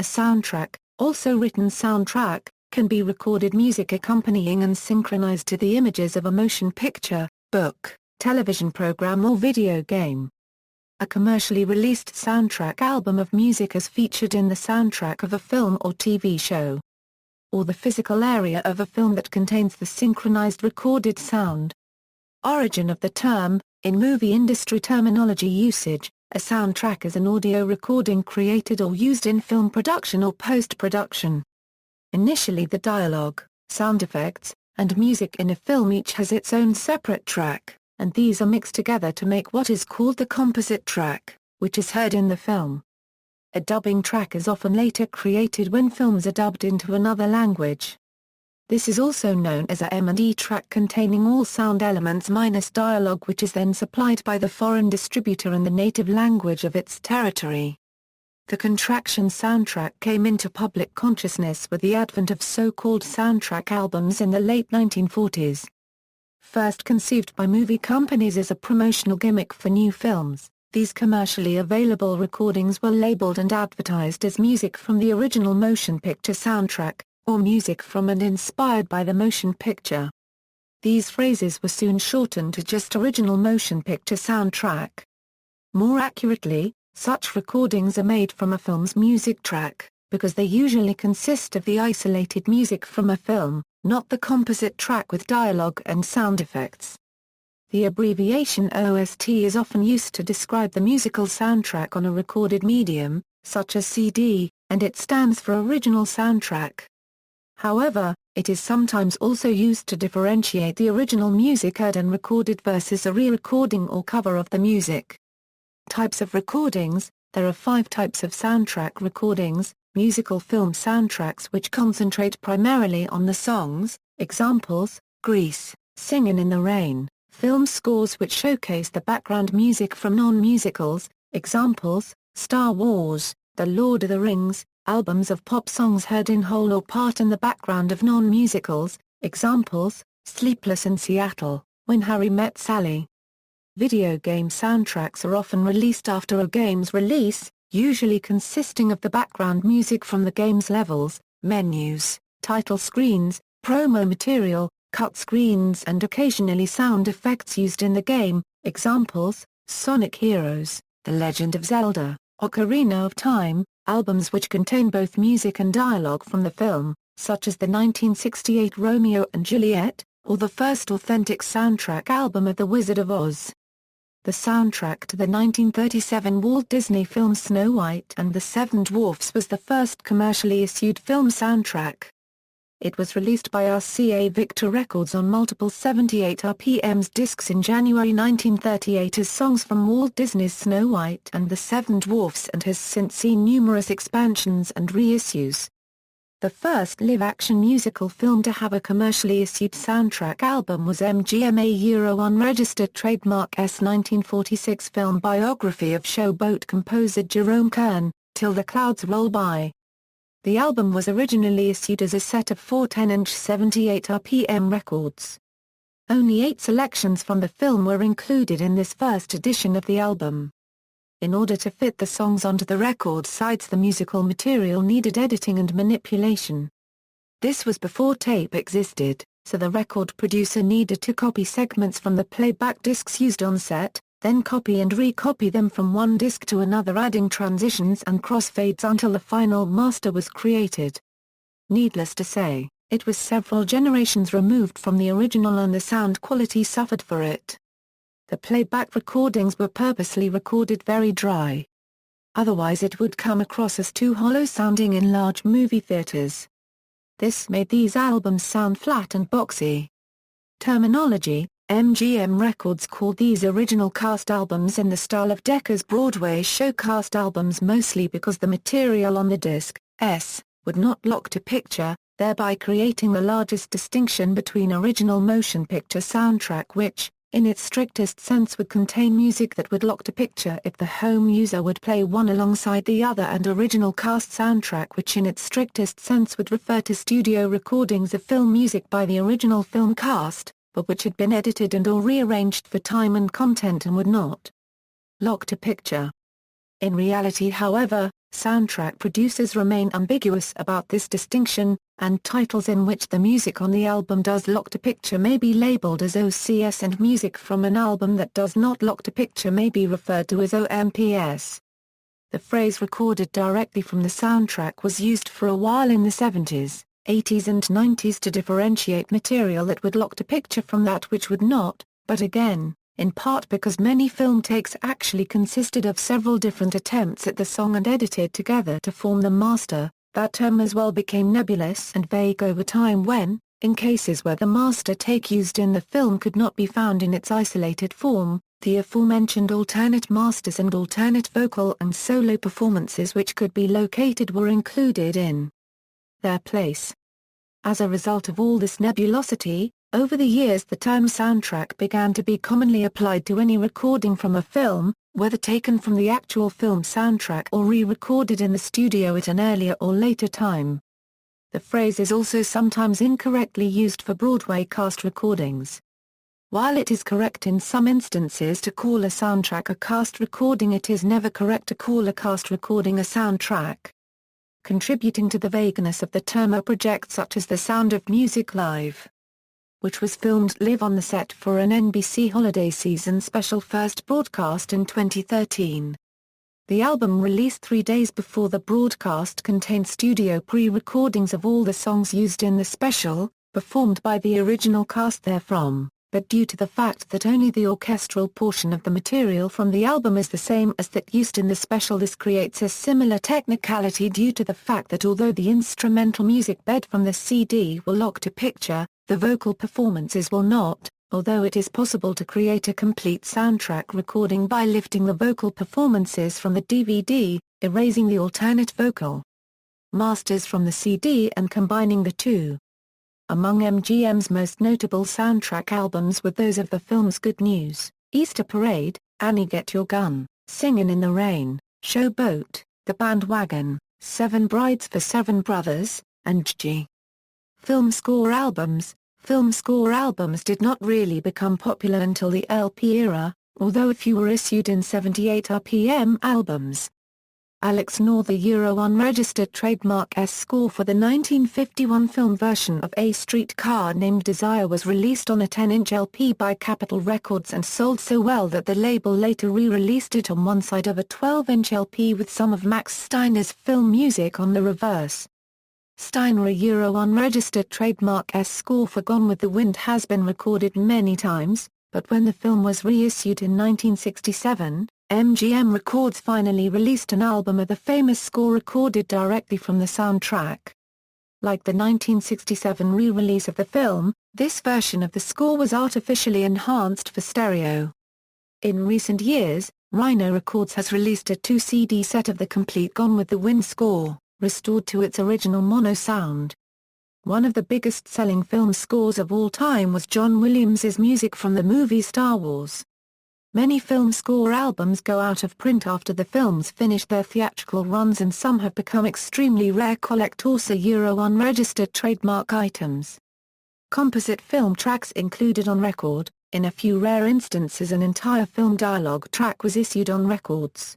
soundtrack, also written soundtrack, can be recorded music accompanying and synchronized to the images of a motion picture, book, television program or video game. A commercially released soundtrack album of music is featured in the soundtrack of a film or TV show, or the physical area of a film that contains the synchronized recorded sound. Origin of the term: in movie industry terminology usage, a soundtrack is an audio recording created or used in film production or post-production. Initially the dialogue, sound effects, and music in a film each has its own separate track, and these are mixed together to make what is called the composite track, which is heard in the film. A dubbing track is often later created when films are dubbed into another language. This is also known as a M&E track containing all sound elements minus dialogue, which is then supplied by the foreign distributor in the native language of its territory. The contraction soundtrack came into public consciousness with the advent of so-called soundtrack albums in the late 1940s. First conceived by movie companies as a promotional gimmick for new films, these commercially available recordings were labeled and advertised as music from the original motion picture soundtrack, or music from and inspired by the motion picture. These phrases were soon shortened to just original motion picture soundtrack. More accurately, such recordings are made from a film's music track, because they usually consist of the isolated music from a film, not the composite track with dialogue and sound effects. The abbreviation OST is often used to describe the musical soundtrack on a recorded medium, such as CD, and it stands for Original Soundtrack. However, it is sometimes also used to differentiate the original music heard and recorded versus a re-recording or cover of the music. Types of recordings: there are 5 types of soundtrack recordings: musical film soundtracks which concentrate primarily on the songs, examples, Grease, Singin' in the Rain; film scores which showcase the background music from non-musicals, examples, Star Wars, The Lord of the Rings; albums of pop songs heard in whole or part in the background of non-musicals, examples, Sleepless in Seattle, When Harry Met Sally. Video game soundtracks are often released after a game's release, usually consisting of the background music from the game's levels, menus, title screens, promo material, cut screens and occasionally sound effects used in the game, examples, Sonic Heroes, The Legend of Zelda, Ocarina of Time; albums which contain both music and dialogue from the film, such as the 1968 Romeo and Juliet, or the first authentic soundtrack album of The Wizard of Oz. The soundtrack to the 1937 Walt Disney film Snow White and the Seven Dwarfs was the first commercially issued film soundtrack. It was released by RCA Victor Records on multiple 78 RPMs discs in January 1938 as songs from Walt Disney's Snow White and the Seven Dwarfs and has since seen numerous expansions and reissues. The first live-action musical film to have a commercially issued soundtrack album was MGMA Euro Unregistered Trademark S 1946 film biography of showboat composer Jerome Kern, Till the Clouds Roll By. The album was originally issued as a set of 4 10-inch 78 RPM records. Only 8 selections from the film were included in this first edition of the album. In order to fit the songs onto the record sides, the musical material needed editing and manipulation. This was before tape existed, so the record producer needed to copy segments from the playback discs used on set, then copy and recopy them from one disc to another, adding transitions and crossfades until the final master was created. Needless to say, it was several generations removed from the original and the sound quality suffered for it. The playback recordings were purposely recorded very dry. Otherwise it would come across as too hollow sounding in large movie theaters. This made these albums sound flat and boxy. Terminology: MGM Records called these original cast albums in the style of Decca's Broadway show cast albums, mostly because the material on the disc, would not lock to picture, thereby creating the largest distinction between original motion picture soundtrack, which, in its strictest sense, would contain music that would lock to picture if the home user would play one alongside the other, and original cast soundtrack, which in its strictest sense would refer to studio recordings of film music by the original film cast, but which had been edited and or rearranged for time and content and would not lock to picture. In reality, however, Soundtrack producers remain ambiguous about this distinction, and titles in which the music on the album does lock-to-picture may be labeled as OCS and music from an album that does not lock-to-picture may be referred to as OMPS. The phrase recorded directly from the soundtrack was used for a while in the 70s, 80s and 90s to differentiate material that would lock-to-picture from that which would not, but again, in part because many film takes actually consisted of several different attempts at the song and edited together to form the master, that term as well became nebulous and vague over time when, in cases where the master take used in the film could not be found in its isolated form, the aforementioned alternate masters and alternate vocal and solo performances which could be located were included in their place. As a result of all this nebulosity, over the years the term soundtrack began to be commonly applied to any recording from a film, whether taken from the actual film soundtrack or re-recorded in the studio at an earlier or later time. The phrase is also sometimes incorrectly used for Broadway cast recordings. While it is correct in some instances to call a soundtrack a cast recording, it is never correct to call a cast recording a soundtrack. Contributing to the vagueness of the term are projects such as The Sound of Music Live, which was filmed live on the set for an NBC holiday season special first broadcast in 2013. The album released 3 days before the broadcast contained studio pre-recordings of all the songs used in the special, performed by the original cast therefrom, but due to the fact that only the orchestral portion of the material from the album is the same as that used in the special, this creates a similar technicality due to the fact that although the instrumental music bed from the CD will lock to picture, the vocal performances will not, although it is possible to create a complete soundtrack recording by lifting the vocal performances from the DVD, erasing the alternate vocal masters from the CD and combining the two. Among MGM's most notable soundtrack albums were those of the films Good News, Easter Parade, Annie Get Your Gun, Singin' in the Rain, Showboat, The Bandwagon, Seven Brides for Seven Brothers, and G. Film score albums did not really become popular until the LP era, although a few were issued in 78 RPM albums. Alex Nor, the unregistered trademark S score for the 1951 film version of A Streetcar Named Desire was released on a 10-inch LP by Capitol Records and sold so well that the label later re-released it on one side of a 12-inch LP with some of Max Steiner's film music on the reverse. Steiner unregistered trademark S score for Gone with the Wind has been recorded many times, but when the film was reissued in 1967, MGM Records finally released an album of the famous score recorded directly from the soundtrack. Like the 1967 re-release of the film, this version of the score was artificially enhanced for stereo. In recent years, Rhino Records has released a 2-CD set of the complete Gone with the Wind score, restored to its original mono sound. One of the biggest-selling film scores of all time was John Williams's music from the movie Star Wars. Many film score albums go out of print after the films finish their theatrical runs, and some have become extremely rare collector's unregistered trademark items. Composite film tracks included on record, in a few rare instances an entire film dialogue track was issued on records.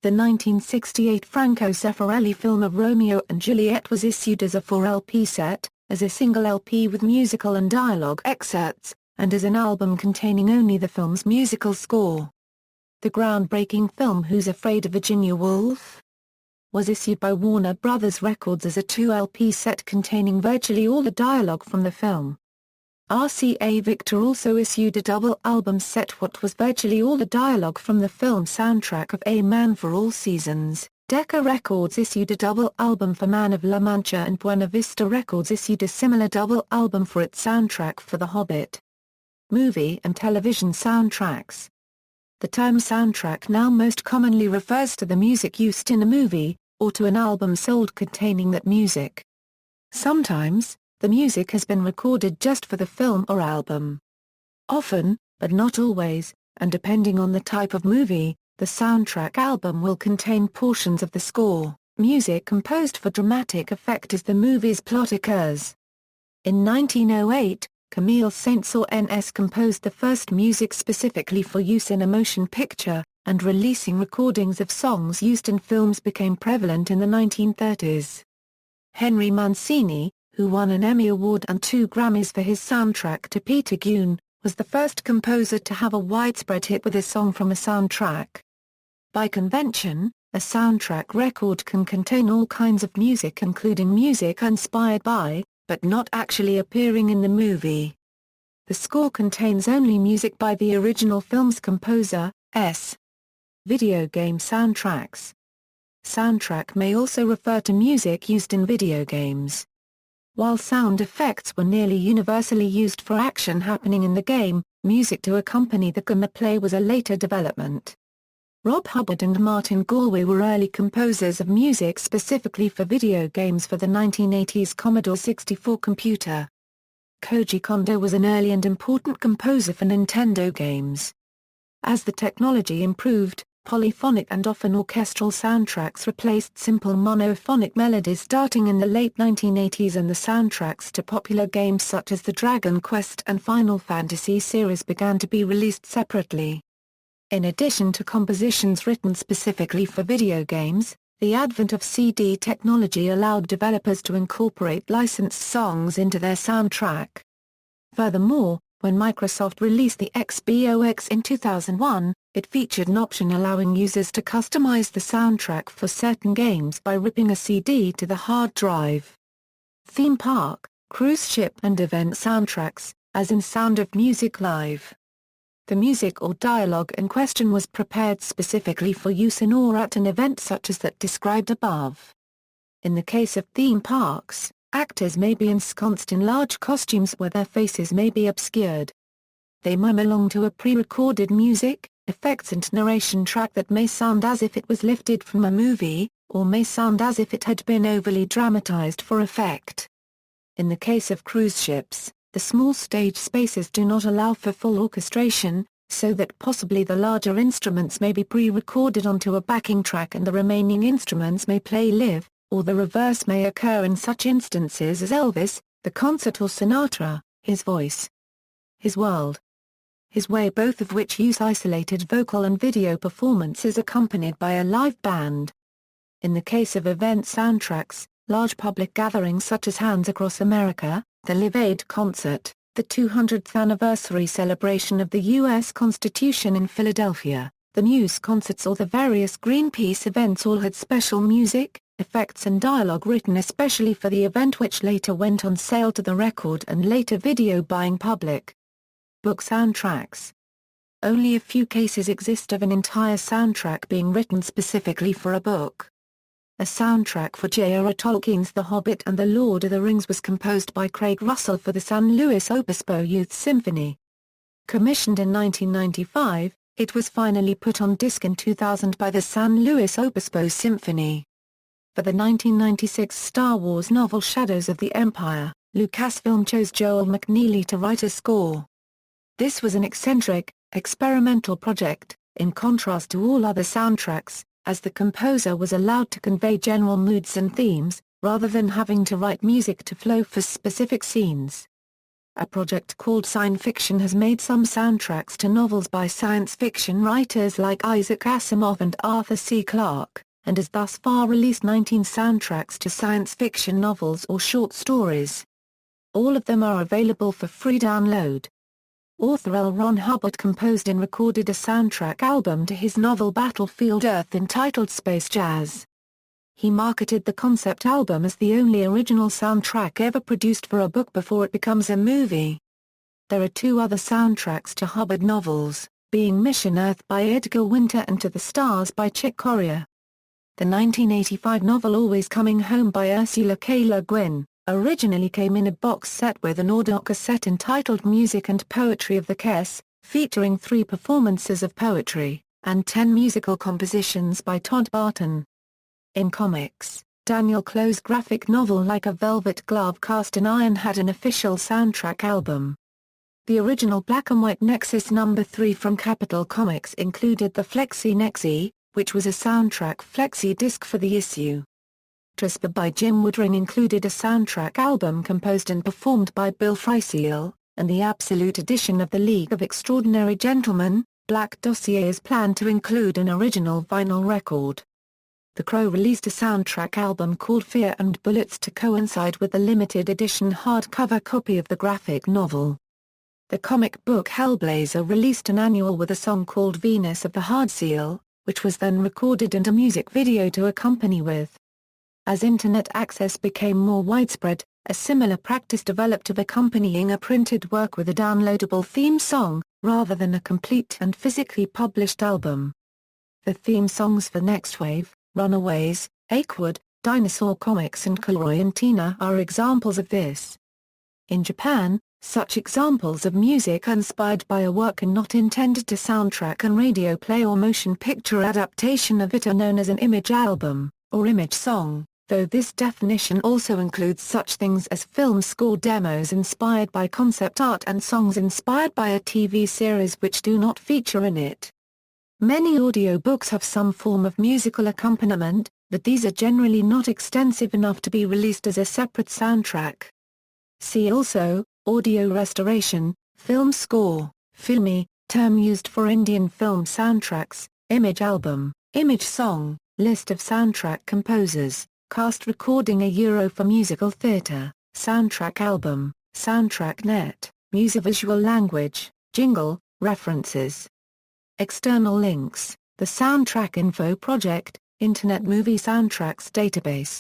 The 1968 Franco Zeffirelli film of Romeo and Juliet was issued as a 4-LP set, as a single LP with musical and dialogue excerpts, and as an album containing only the film's musical score. The groundbreaking film Who's Afraid of Virginia Woolf was issued by Warner Brothers Records as a 2-LP set containing virtually all the dialogue from the film. RCA Victor also issued a double album set what was virtually all the dialogue from the film soundtrack of A Man for All Seasons. Decca Records issued a double album for Man of La Mancha, and Buena Vista Records issued a similar double album for its soundtrack for The Hobbit. Movie and television soundtracks. The term soundtrack now most commonly refers to the music used in a movie, or to an album sold containing that music. Sometimes, the music has been recorded just for the film or album. Often, but not always, and depending on the type of movie, the soundtrack album will contain portions of the score, music composed for dramatic effect as the movie's plot occurs. In 1908, Camille Saint-Saëns composed the first music specifically for use in a motion picture, and releasing recordings of songs used in films became prevalent in the 1930s. Henry Mancini, who won an Emmy Award and 2 Grammys for his soundtrack to Peter Gunn, was the first composer to have a widespread hit with a song from a soundtrack. By convention, a soundtrack record can contain all kinds of music including music inspired by, but not actually appearing in the movie. The score contains only music by the original film's composer. Video game soundtracks. Soundtrack may also refer to music used in video games. While sound effects were nearly universally used for action happening in the game, music to accompany the gameplay was a later development. Rob Hubbard and Martin Galway were early composers of music specifically for video games for the 1980s Commodore 64 computer. Koji Kondo was an early and important composer for Nintendo games. As the technology improved, polyphonic and often orchestral soundtracks replaced simple monophonic melodies starting in the late 1980s, and the soundtracks to popular games such as the Dragon Quest and Final Fantasy series began to be released separately. In addition to compositions written specifically for video games, the advent of CD technology allowed developers to incorporate licensed songs into their soundtrack. Furthermore, when Microsoft released the Xbox in 2001, it featured an option allowing users to customize the soundtrack for certain games by ripping a CD to the hard drive. Theme park, cruise ship and event soundtracks, as in Sound of Music Live. The music or dialogue in question was prepared specifically for use in or at an event such as that described above. In the case of theme parks, actors may be ensconced in large costumes where their faces may be obscured. They mime along to a pre-recorded music, effects and narration track that may sound as if it was lifted from a movie, or may sound as if it had been overly dramatized for effect. In the case of cruise ships, the small stage spaces do not allow for full orchestration, so that possibly the larger instruments may be pre-recorded onto a backing track and the remaining instruments may play live, or the reverse may occur in such instances as Elvis, the concert, or Sinatra, his voice, his world, his way, both of which use isolated vocal and video performances accompanied by a live band. In the case of event soundtracks, large public gatherings such as Hands Across America, the Live Aid concert, the 200th anniversary celebration of the U.S. Constitution in Philadelphia, the Muse concerts, or the various Greenpeace events all had special music, effects and dialogue written especially for the event, which later went on sale to the record and later video buying public. Book soundtracks. Only a few cases exist of an entire soundtrack being written specifically for a book. A soundtrack for J.R.R. Tolkien's The Hobbit and The Lord of the Rings was composed by Craig Russell for the San Luis Obispo Youth Symphony. Commissioned in 1995, it was finally put on disc in 2000 by the San Luis Obispo Symphony. For the 1996 Star Wars novel Shadows of the Empire, Lucasfilm chose Joel McNeely to write a score. This was an eccentric, experimental project, in contrast to all other soundtracks, as the composer was allowed to convey general moods and themes, rather than having to write music to flow for specific scenes. A project called Science Fiction has made some soundtracks to novels by science fiction writers like Isaac Asimov and Arthur C. Clarke, and has thus far released 19 soundtracks to science fiction novels or short stories. All of them are available for free download. Author L. Ron Hubbard composed and recorded a soundtrack album to his novel Battlefield Earth entitled Space Jazz. He marketed the concept album as the only original soundtrack ever produced for a book before it becomes a movie. There are 2 other soundtracks to Hubbard novels, being Mission Earth by Edgar Winter and To the Stars by Chick Corea. The 1985 novel Always Coming Home by Ursula K. Le Guin originally came in a box set with an audio cassette entitled Music and Poetry of the Kess, featuring 3 performances of poetry, and 10 musical compositions by Todd Barton. In comics, Daniel Clow's graphic novel Like a Velvet Glove Cast in Iron had an official soundtrack album. The original black and white Nexus No. 3 from Capitol Comics included the Flexi Nexi, which was a soundtrack flexi disc for the issue. Trispa by Jim Woodring included a soundtrack album composed and performed by Bill Frisell, and the Absolute edition of The League of Extraordinary Gentlemen, Black Dossier is planned to include an original vinyl record. The Crow released a soundtrack album called Fear and Bullets to coincide with the limited edition hardcover copy of the graphic novel. The comic book Hellblazer released an annual with a song called Venus of the Hard Seal, which was then recorded and a music video to accompany with. As internet access became more widespread, a similar practice developed of accompanying a printed work with a downloadable theme song, rather than a complete and physically published album. The theme songs for Next Wave, Runaways, Achewood, Dinosaur Comics and Kilroy and Tina are examples of this. In Japan, such examples of music inspired by a work and not intended to soundtrack and radio play or motion picture adaptation of it are known as an image album, or image song, though this definition also includes such things as film score demos inspired by concept art and songs inspired by a TV series which do not feature in it. Many audiobooks have some form of musical accompaniment, but these are generally not extensive enough to be released as a separate soundtrack. See also, audio restoration, film score, filmy, term used for Indian film soundtracks, image album, image song, list of soundtrack composers, cast recording for musical theatre, soundtrack album, soundtrack net, music-visual language, jingle, references. External links, the Soundtrack Info Project, Internet Movie Soundtracks Database.